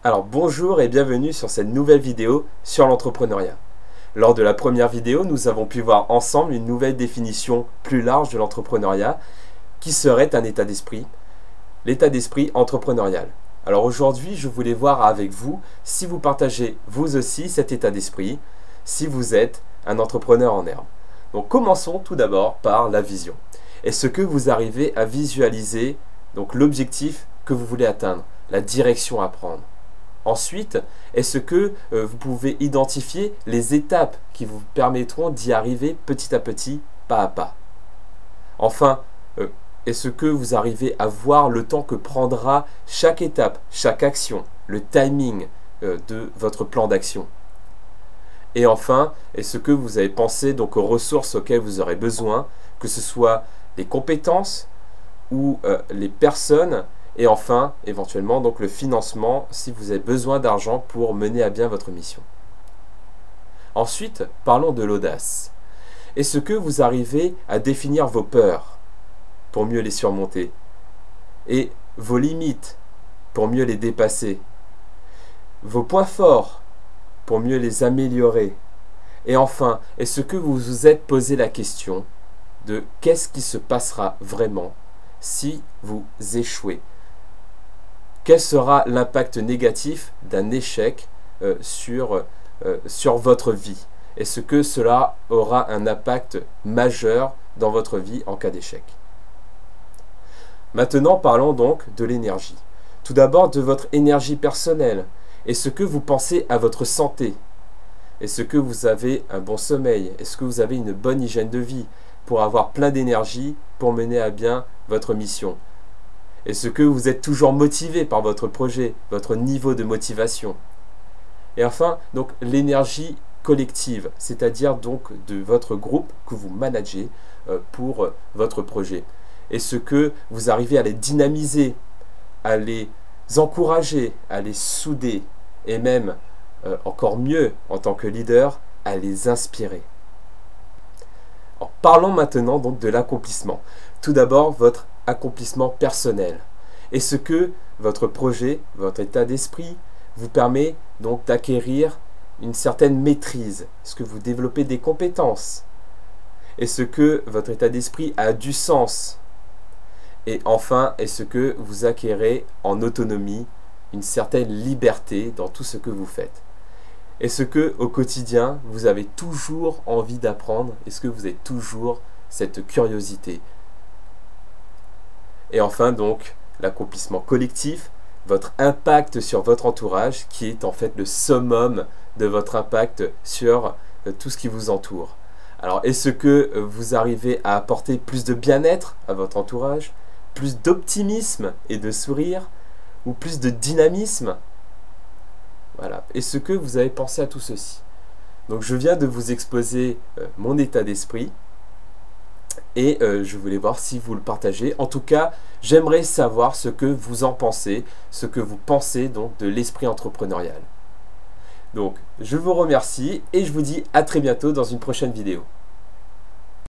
Alors bonjour et bienvenue sur cette nouvelle vidéo sur l'entrepreneuriat. Lors de la première vidéo, nous avons pu voir ensemble une nouvelle définition plus large de l'entrepreneuriat qui serait un état d'esprit, l'état d'esprit entrepreneurial. Alors aujourd'hui, je voulais voir avec vous si vous partagez vous aussi cet état d'esprit, si vous êtes un entrepreneur en herbe. Donc commençons tout d'abord par la vision. Est-ce que vous arrivez à visualiser donc l'objectif que vous voulez atteindre, la direction à prendre? Ensuite, est-ce que vous pouvez identifier les étapes qui vous permettront d'y arriver petit à petit, pas à pas? Enfin, est-ce que vous arrivez à voir le temps que prendra chaque étape, chaque action, le timing de votre plan d'action? Et enfin, est-ce que vous avez pensé donc aux ressources auxquelles vous aurez besoin, que ce soit les compétences ou les personnes? Et enfin, éventuellement, donc le financement si vous avez besoin d'argent pour mener à bien votre mission. Ensuite, parlons de l'audace. Est-ce que vous arrivez à définir vos peurs pour mieux les surmonter? Et vos limites pour mieux les dépasser? Vos points forts pour mieux les améliorer? Et enfin, est-ce que vous vous êtes posé la question de qu'est-ce qui se passera vraiment si vous échouez? Quel sera l'impact négatif d'un échec sur votre vie? Est-ce que cela aura un impact majeur dans votre vie en cas d'échec? Maintenant, parlons donc de l'énergie. Tout d'abord, de votre énergie personnelle. Est-ce que vous pensez à votre santé? Est-ce que vous avez un bon sommeil? Est-ce que vous avez une bonne hygiène de vie pour avoir plein d'énergie pour mener à bien votre mission? Est-ce que vous êtes toujours motivé par votre projet, votre niveau de motivation? Et enfin, donc l'énergie collective, c'est-à-dire donc de votre groupe que vous managez pour votre projet. Est-ce que vous arrivez à les dynamiser, à les encourager, à les souder et même, encore mieux en tant que leader, à les inspirer? Alors, parlons maintenant donc de l'accomplissement. Tout d'abord, votre accomplissement personnel. Est-ce que votre projet, votre état d'esprit vous permet donc d'acquérir une certaine maîtrise? Est-ce que vous développez des compétences? Est-ce que votre état d'esprit a du sens? Et enfin, est-ce que vous acquérez en autonomie une certaine liberté dans tout ce que vous faites? Est-ce que au quotidien, vous avez toujours envie d'apprendre? Est-ce que vous avez toujours cette curiosité? Et enfin donc, l'accomplissement collectif, votre impact sur votre entourage, qui est en fait le summum de votre impact sur tout ce qui vous entoure. Alors, est-ce que vous arrivez à apporter plus de bien-être à votre entourage, plus d'optimisme et de sourire, ou plus de dynamisme? Voilà. Est-ce que vous avez pensé à tout ceci? Donc, je viens de vous exposer mon état d'esprit. Et je voulais voir si vous le partagez. En tout cas, j'aimerais savoir ce que vous en pensez, ce que vous pensez donc de l'esprit entrepreneurial. Donc, je vous remercie et je vous dis à très bientôt dans une prochaine vidéo.